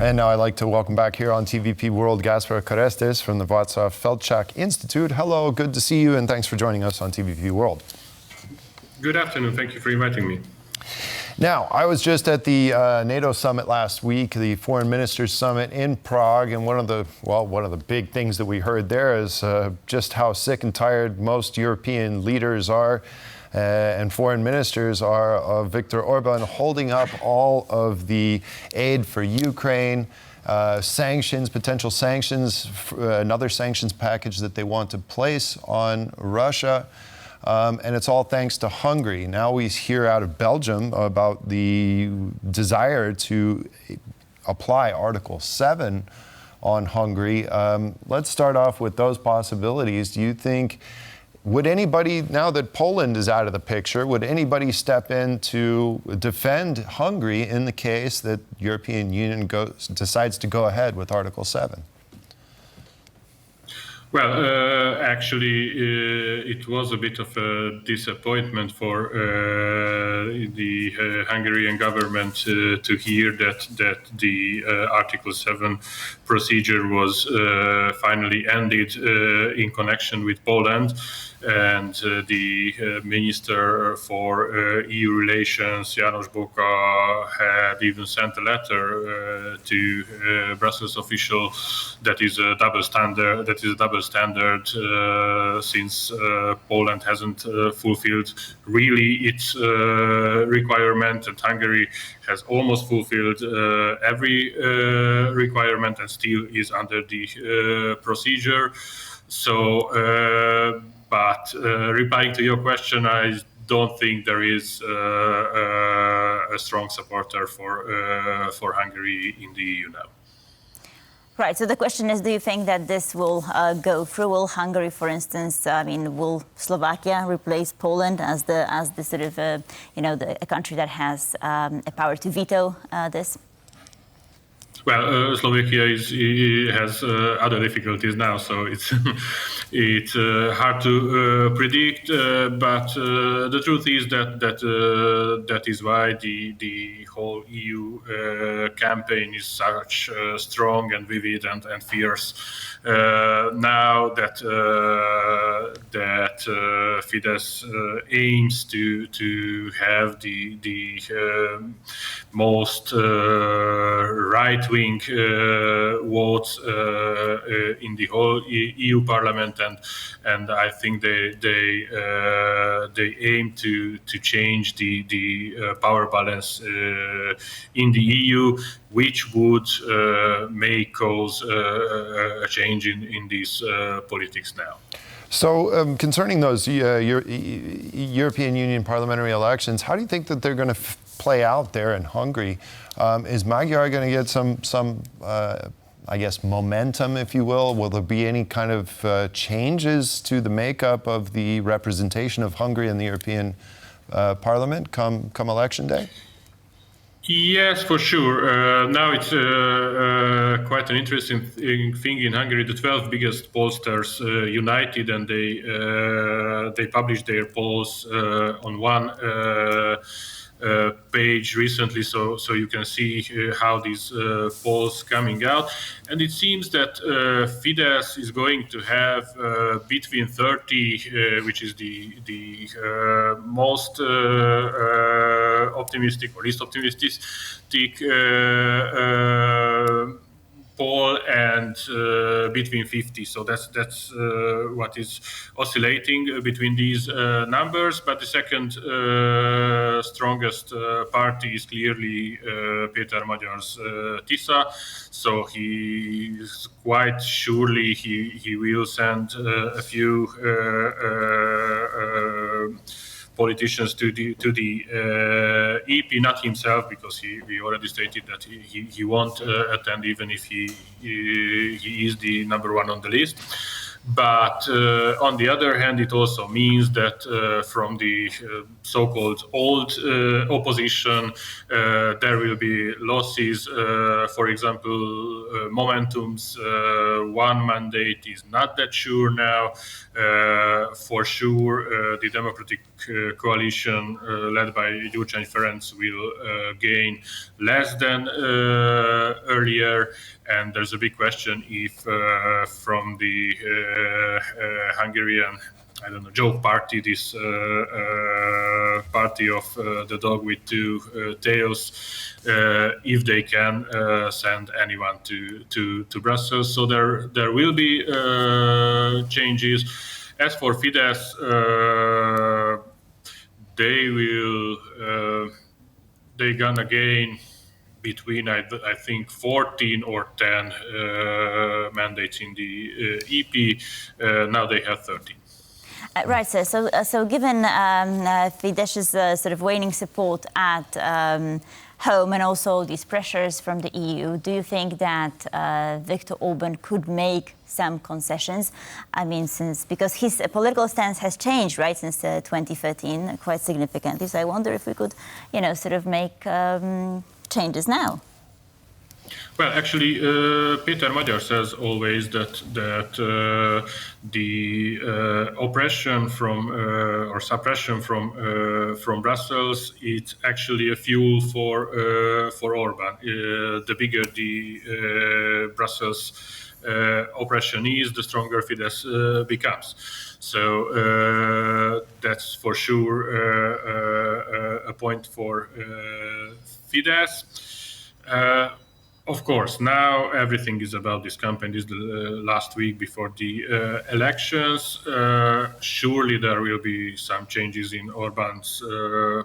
And now I'd like to welcome back here on TVP World Gáspár Keresztes from the Wacław Felczak Institute. Hello, good to see you, and thanks for joining us on TVP World. Good afternoon. Thank you for inviting me. Now, I was just at the NATO summit last week, the Foreign Ministers Summit in Prague, and one of the big things that we heard there is just how sick and tired most European leaders are and foreign ministers are of Viktor Orban holding up all of the aid for Ukraine, sanctions, potential sanctions, another sanctions package that they want to place on Russia. And it's all thanks to Hungary. Now we hear out of Belgium about the desire to apply Article 7 on Hungary. Let's start off with those possibilities. Do you think, would anybody, now that Poland is out of the picture, would anybody step in to defend Hungary in the case that the European Union decides to go ahead with Article 7? Well, actually, it was a bit of a disappointment for the Hungarian government to hear that the Article 7 procedure was finally ended in connection with Poland. And the Minister for EU Relations, János Boka, had even sent a letter to Brussels official that is a double standard. Since Poland hasn't fulfilled really its requirement, and Hungary has almost fulfilled every requirement and still is under the procedure. So. But replying to your question, I don't think there is a strong supporter for Hungary in the EU now. Right. So the question is, do you think that this will go through? Will Hungary, for instance, will Slovakia replace Poland as the sort of a country that has a power to veto this? Well, Slovakia has other difficulties now, so it's hard to predict. But the truth is that is why the whole EU campaign is such strong and vivid and fierce. Now that Fidesz aims to have the most right-wing votes in the whole EU Parliament, and I think they aim to change the power balance in the EU, which would may cause a change in these politics now. So concerning those European Union parliamentary elections, how do you think that they're going to play out there in Hungary? Is Magyar going to get some I guess, momentum, if you will? Will there be any kind of changes to the makeup of the representation of Hungary in the European Parliament come election day? Yes, for sure. Now it's quite an interesting thing in Hungary. The 12 biggest pollsters united, and they published their polls on one page recently, so you can see how these polls coming out, and it seems that Fidesz is going to have between 30, which is the most optimistic or least optimistic poll, and between 50. So that's what is oscillating between these numbers. But the second strongest party is clearly Péter Magyar's Tisza. So he quite surely he will send a few politicians to the EP, not himself, because he already stated that he won't attend, even if he is the number one on the list. But on the other hand, it also means that from the so-called old opposition, there will be losses. For example, Momentum's one mandate is not that sure now. For sure, the Democratic coalition led by Gyurcsány Ferenc will gain less than earlier. And there's a big question if from the Hungarian, I don't know, joke party, this party of the dog with two tails, if they can send anyone to Brussels. So there will be changes. As for Fidesz, they're gonna gain between, I think, 14 or 10 mandates in the EP. Now they have 13. Right, so given Fidesz's sort of waning support at home and also these pressures from the EU, do you think that Viktor Orbán could make some concessions? I mean, because his political stance has changed, right, since 2013, quite significantly. So I wonder if we could, sort of make changes now. Well, actually, Péter Magyar says always that the oppression from or suppression from Brussels, it's actually a fuel for Orban. The bigger the Brussels oppression is, the stronger Fidesz becomes. So that's for sure a point for Fidesz. Of course, now everything is about this campaign. This is the last week before the elections. Surely there will be some changes in Orban's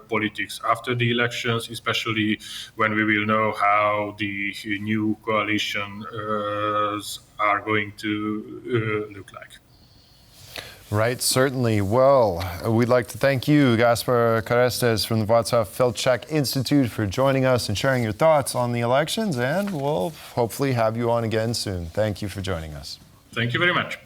politics after the elections, especially when we will know how the new coalition are going to look like. Right, certainly. Well, we'd like to thank you, Gáspár Keresztes from the Wacław Felczak Institute, for joining us and sharing your thoughts on the elections, and we'll hopefully have you on again soon. Thank you for joining us. Thank you very much.